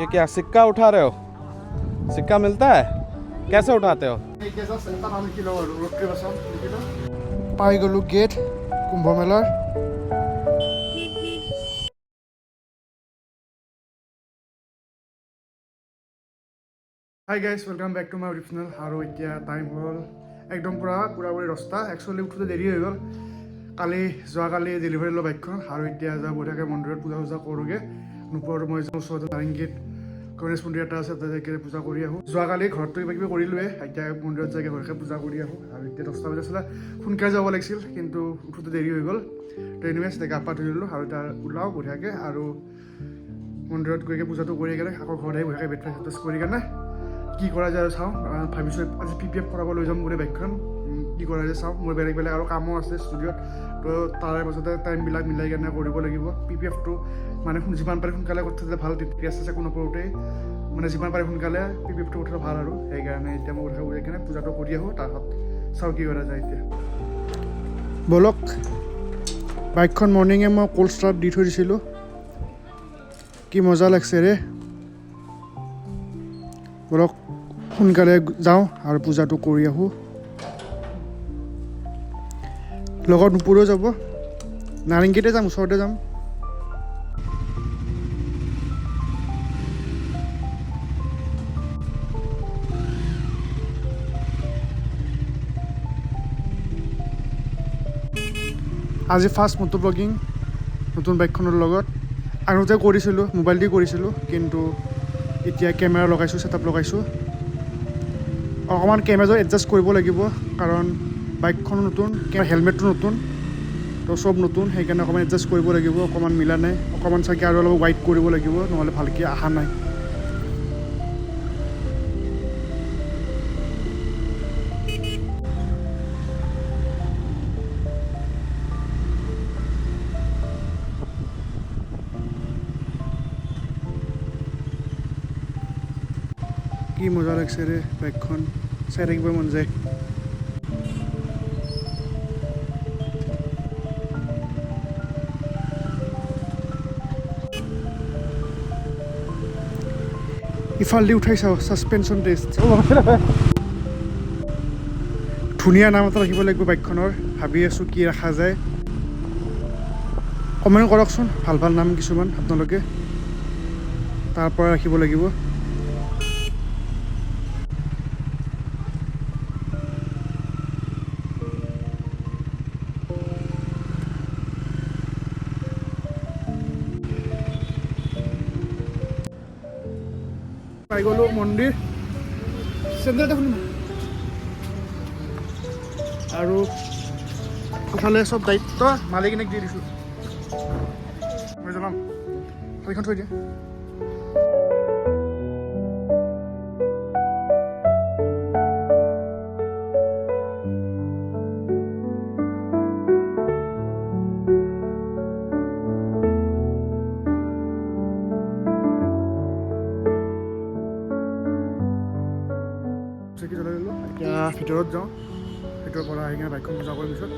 ये क्या सिक्का उठा रहे हो? सिक्का मिलता है? कैसे उठाते हो? পাই গ'লো গেট কুম্ভ মেলাৰ। Hi guys, welcome back to my YouTube channel. আৰু এতিয়া টাইম হ'ল একদম পুৰাপুৰি ৰাস্তা। একচুৱেলি উঠোতে দেৰি হৈ গ'ল, যোৱাকালি ডেলিভাৰী ল'লোঁ বাইকখন। আৰু এতিয়া যাওঁ বঢ়িয়াকৈ মন্দিৰত পূজা কৰোঁগৈ। নোপোৱাটো মই যাওঁ ওচৰতে নাৰেংগীত গণেশ মন্দিৰ এটা আছে, তাতে পূজা কৰি আহোঁ। যোৱাকালি ঘৰতটো কিবা কিবি কৰিলোৱে, এতিয়া মন্দিৰত যাই ভালকৈ পূজা কৰি আহোঁ। আৰু এতিয়া 10টা বজাত আছিলে, সোনকালে যাব লাগিছিল, কিন্তু উঠোতে দেৰি হৈ গ'ল। তো এনিৱেজ গা পা ধুই ল'লোঁ আৰু এতিয়া ওলাওঁ বঢ়িয়াকৈ। আৰু মন্দিৰত গৈকে পূজাটো কৰি কেনে আকৌ ঘৰত আহি বঢ়িয়াকৈ ব্ৰেকফাষ্ট কৰি কেনে কি কৰা যায় আৰু চাওঁ। ভাবিছোঁ আজি PPF কৰাব লৈ যাম বুলি বাইকখন। কি কৰা যায় চাওঁ। মোৰ বেলেগ আৰু কামো আছে ষ্টুডিঅ'ত, তো তাৰে মাজতে টাইমবিলাক মিলাই কেনে কৰিব লাগিব। PPFটো মানে যিমান পাৰে সোনকালে কৰি থাকিলে ভাল, তেতিয়া একো নকৰোঁতেই মানে যিমান পাৰে সোনকালে PPFটো উঠালে ভাল। আৰু সেইকাৰণে এতিয়া মই উঠাব কেনে পূজাটো কৰি আহোঁ, তাৰপিছত চাওঁ কি কৰা যায় এতিয়া। ব'লক, বাইকখন মৰ্ণিঙে মই ক'ল্ড ষ্টাৰ্ট দি থৈ দিছিলোঁ। কি মজা লাগছে ৰে। ব'লক সোনকালে যাওঁ আৰু পূজাটো কৰি আহোঁ। লগত নুপুৰেও যাব, নাৰেংগীতে যাম, ওচৰতে যাম। আজি ফাৰ্ষ্ট মটো ব্লগিং নতুন বাইকখনৰ লগত। আগতে কৰিছিলোঁ, মোবাইল দি কৰিছিলোঁ, কিন্তু এতিয়া কেমেৰা লগাইছোঁ, ছেটআপ লগাইছোঁ। অকণমান কেমেৰাটো এডজাষ্ট কৰিব লাগিব, কাৰণ বাইকখনো নতুন, হেলমেটটো নতুন, তো চব নতুন। সেইকাৰণে অকণমান এডজাষ্ট কৰিব লাগিব। অকণমান মিলা নাই, অকণমান চাগে আৰু অলপ ৱাইট কৰিব লাগিব, নহ'লে ভালকৈ অহা নাই। কি মজা লাগছে ৰে বাইকখন, চাই থাকিব মন যায়। ইফালদি উঠাই চাওঁ, ছাছপেনশ্যন টেষ্ট। ধুনীয়া নাম এটা ৰাখিব লাগিব বাইকখনৰ, ভাবি আছোঁ কি ৰখা যায়। কমেণ্ট কৰকচোন ভাল নাম কিছুমান আপোনালোকে, তাৰ পৰা ৰাখিব লাগিব। পাই গ'লোঁ মন্দিৰ, চেণ্ডেল এটা খুলিম। আৰু ইফালে চব দায়িত্ব মালিকনীক দি দিছোঁ। মই জনাম, সেইখন থৈ দিয়া। এতিয়া ভিতৰত যাওঁ, ভিতৰৰ পৰা আহি কিনে বাইকখন পূজা কৰাৰ পিছত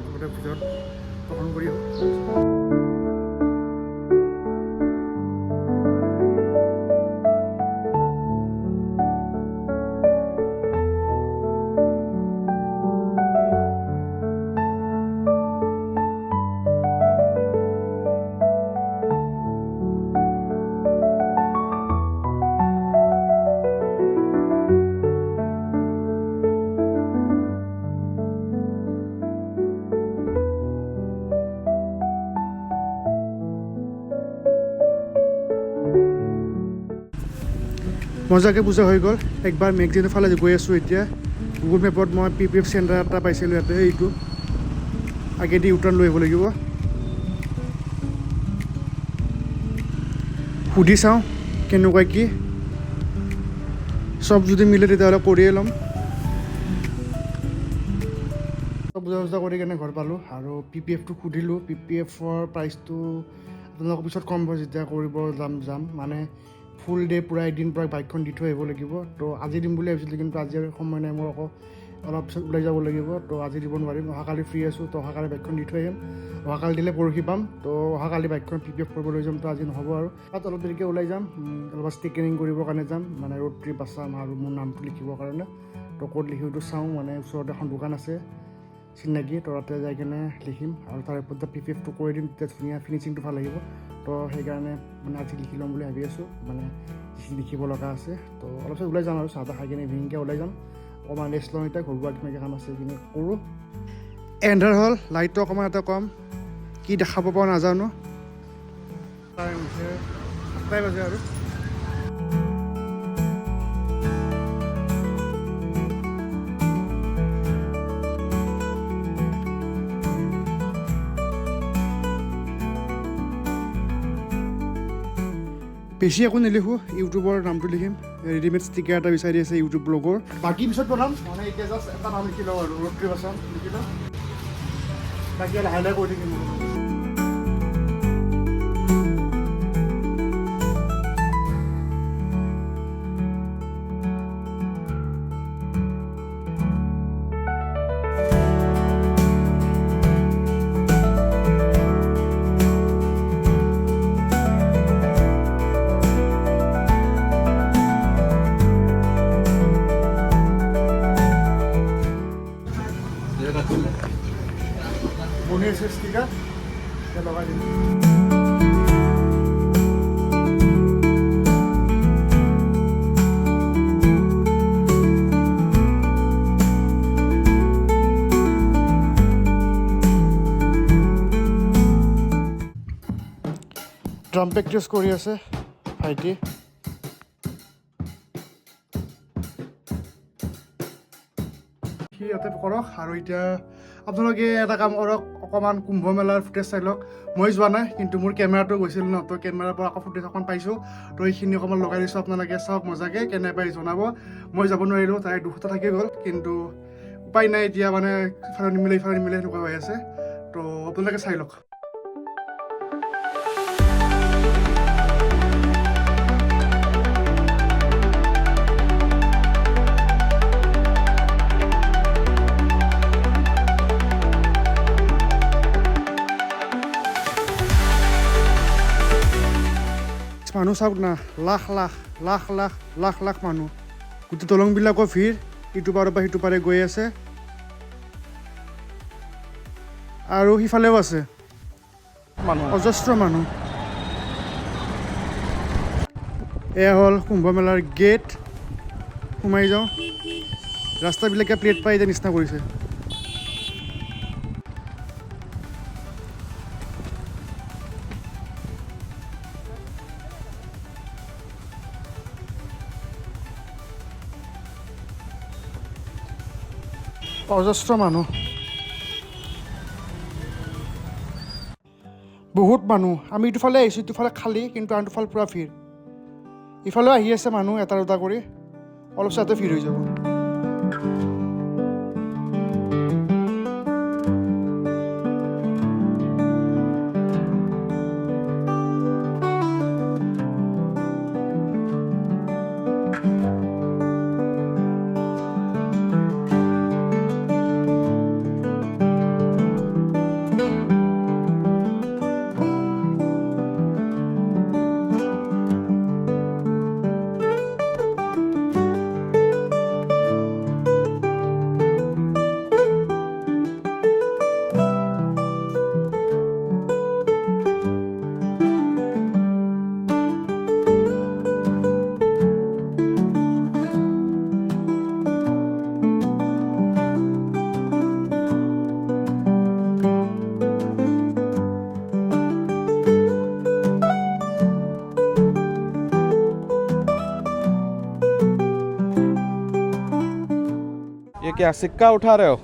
লগতে ভিতৰত দৰ্শন কৰি আহোঁ। মজাকৈ পূজা হৈ গ'ল। একবাৰ মেগজিনৰ ফালে গৈ আছোঁ এতিয়া। গুগল মেপত মই PPF চেণ্টাৰ এটা পাইছিলোঁ, ইয়াতে এইটো আগেদি ইউটাৰ্ণ লৈ আহিব লাগিব। সুধি চাওঁ কেনেকুৱা কি, চব যদি মিলে তেতিয়াহ'লে কৰিয়ে ল'ম। পূজা কৰি কেনে ঘৰ পালোঁ আৰু PPFটো সুধিলোঁ। PPFৰ প্ৰাইচটো আপোনালোকৰ পিছত কম হ'ব, যেতিয়া কৰিব যাম। মানে ফুল ডে' পূৰা এদিন পূৰা বাইকখন দি থৈ আহিব লাগিব। তো আজি দিম বুলি ভাবিছিলোঁ, কিন্তু আজি আৰু সময় নাই মোৰ। আকৌ অলপ পিছত ওলাই যাব লাগিব। তো আজি দিব নোৱাৰিম, অহাকালি ফ্ৰী আছোঁ। তো অহাকালি বাইকখন দি থৈ আহিম, অহাকালি দিলে পৰহি পাম। তো অহাকালি বাইকখন PPF কৰিব লৈ যাম। তো আজি নহ'ব আৰু তাত অলপ দেৰিকৈ ওলাই যাম, অলপ ষ্টিকাৰিং কৰিবৰ কাৰণে যাম, মানে ৰোড ট্ৰিপ আছাম আৰু মোৰ নামটো লিখিবৰ কাৰণে। তো ক'ত লিখিমটো চাওঁ, মানে ওচৰতে এখন দোকান আছে চিনাকি, তো তাতে যাই কিনে লিখিম আৰু তাৰ ওপৰত PPFটো কৰি দিম, তেতিয়া ধুনীয়া ফিনিচিংটো ভাল লাগিব। তো সেইকাৰণে মানে আজি লিখি ল'ম বুলি ভাবি আছোঁ, মানে যিখিনি লিখিব লগা আছে। তো অলপ পিছত ওলাই যাম আৰু চাহ তাহ খাই কিনে ইভিনিংকৈ ওলাই যাম। অকণমান ৰেষ্ট লওঁ, এতিয়া ঘৰুৱা কিবা কাম আছে সেইখিনি কৰোঁ। এন্ধাৰ হ'ল, লাইটটো অকণমান এটা কম, কি দেখাব পাওঁ নাজানো। টাইম হৈছে 7 বাজে আৰু বেছি একো নিলিখোঁ, ইউটিউবৰ নামটো লিখিম। ৰেডিমেড ষ্টিকাৰ এটা বিচাৰি আছে ইউটিউব ব্লগৰ। বাকী পিছত বনাম, মানে এতিয়া জাষ্ট এটা নাম লিখি লওঁ আৰু ৰোড ট্ৰিপ আছাম লিখি লওঁ, বাকী লাহে লাহে কৰি থাকিম। বনি আছে ষ্টিকাৰ, এতিয়া লগাই দিম। ড্ৰাম প্ৰেক্টিছ কৰি আছে ভাইটি। সি ইয়াতে কৰক, আৰু এতিয়া আপোনালোকে এটা কাম কৰক, অকণমান কুম্ভ মেলাৰ ফুটেজ চাই লওক। মই যোৱা নাই, কিন্তু মোৰ কেমেৰাটো গৈছিল ন, তো কেমেৰাৰ পৰা আকৌ ফুটেজ অকণ পাইছোঁ। তো এইখিনি অকণমান লগাই দিছোঁ, আপোনালোকে চাওক মজাকৈ, কেনে পাই জনাব। মই যাব নোৱাৰিলোঁ, তাই দুখতে থাকি গ'ল, কিন্তু উপায় নাই এতিয়া, মানে ইফালে নিমিলে সেনেকুৱা হৈ আছে। তো আপোনালোকে চাই লওক। মানুহ চাওক না, লাখ লাখ লাখ লাখ লাখ লাখ মানুহ, গোটেই দলংবিলাকৰ ভিৰ, ইটো পাৰৰ পৰা সিটো পাৰে গৈ আছে। আৰু সিফালেও আছে অজস্ৰ মানুহ। এয়া হ'ল কুম্ভ মেলাৰ গেট, সোমাই যাওঁ। ৰাস্তাবিলাকে প্লেট পাই এতিয়া নিচিনা কৰিছে। অজস্ৰ মানুহ, বহুত মানুহ। আমি ইটোফালে আহিছোঁ, ইটোফালে খালী, কিন্তু আনটোফালে পূৰা ভিৰ। ইফালেও আহি আছে মানুহ এটা দুটা কৰি, অলপ চাতে ভিৰ হৈ যাব। ये क्या सिक्का उठा रहे हो?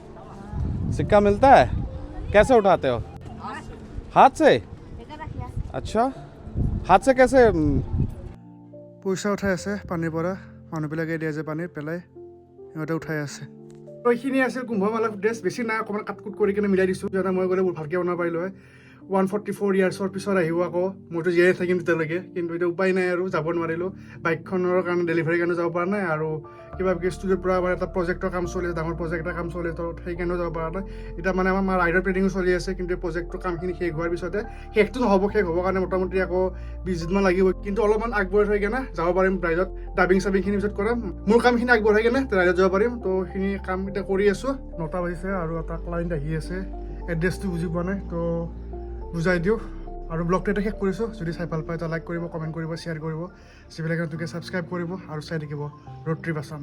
सिक्का मिलता है, कैसे उठाते हो? हाथ से? अच्छा, हाथ से कैसे? পইচা উঠাই আছে পানীৰ পৰা, মানুহবিলাকে দিয়ে যে পানীত পেলাই, সিহঁতে উঠাই আছে। তো এইখিনি আছিল কুম্ভ মেলাৰ ফুটেজ, বেছি নাই, অকণমান কাট কুট কৰি কিনে মিলাই দিছোঁ, যাতে মই গ'লে বহুত ভালকৈ বনাব পাৰিলোঁ হয়। 144 ইয়াৰ্ছৰ পিছত আহিব আকৌ মইতো জীয়াই থাকিম তেতিয়ালৈকে কিন্তু এতিয়া উপায় নাই আৰু যাব নোৱাৰিলোঁ বাইকখনৰ কাৰণে ডেলিভাৰীৰ কাৰণে যাব পৰা নাই আৰু কিবা ষ্টুডিঅ'ৰ পৰা আমাৰ এটা প্ৰজেক্টৰ কাম চলি আছে ডাঙৰ প্ৰজেক্ট এটা কাম চলি আছে তো সেইকাৰণেও যাব পৰা নাই এতিয়া মানে আমাৰ ৰাইডাৰ ট্ৰেইনিঙো চলি আছে কিন্তু প্ৰজেক্টৰ কামখিনি শেষ হোৱাৰ পিছতে শেষটো নহ'ব শেষ হ'বৰ কাৰণে মোটামুটি আকৌ 20 দিনমান লাগিব কিন্তু অলপমান আগবঢ়াই থৈ কেনে যাব পাৰিম ৰাইডত ডাবিং চাবিংখিনি পিছত কৰাম মোৰ কামখিনি আগবঢ়াই কেনে ৰাইডত যাব পাৰিম তো সেইখিনি কাম এতিয়া কৰি আছোঁ 9টা বাজিছে আৰু এটা ক্লাইণ্ট আহি আছে এড্ৰেছটো বুজি পোৱা নাই তো বুজাই দিওঁ আৰু ব্লগটো এটা শেষ কৰিছোঁ যদি চাই ভাল পায় এটা লাইক কৰিব কমেণ্ট কৰিব শ্বেয়াৰ কৰিব যিবিলাকে নতুনকৈ ছাবস্ক্ৰাইব কৰিব আৰু চাই থাকিব ৰোড ট্ৰিপ আছাম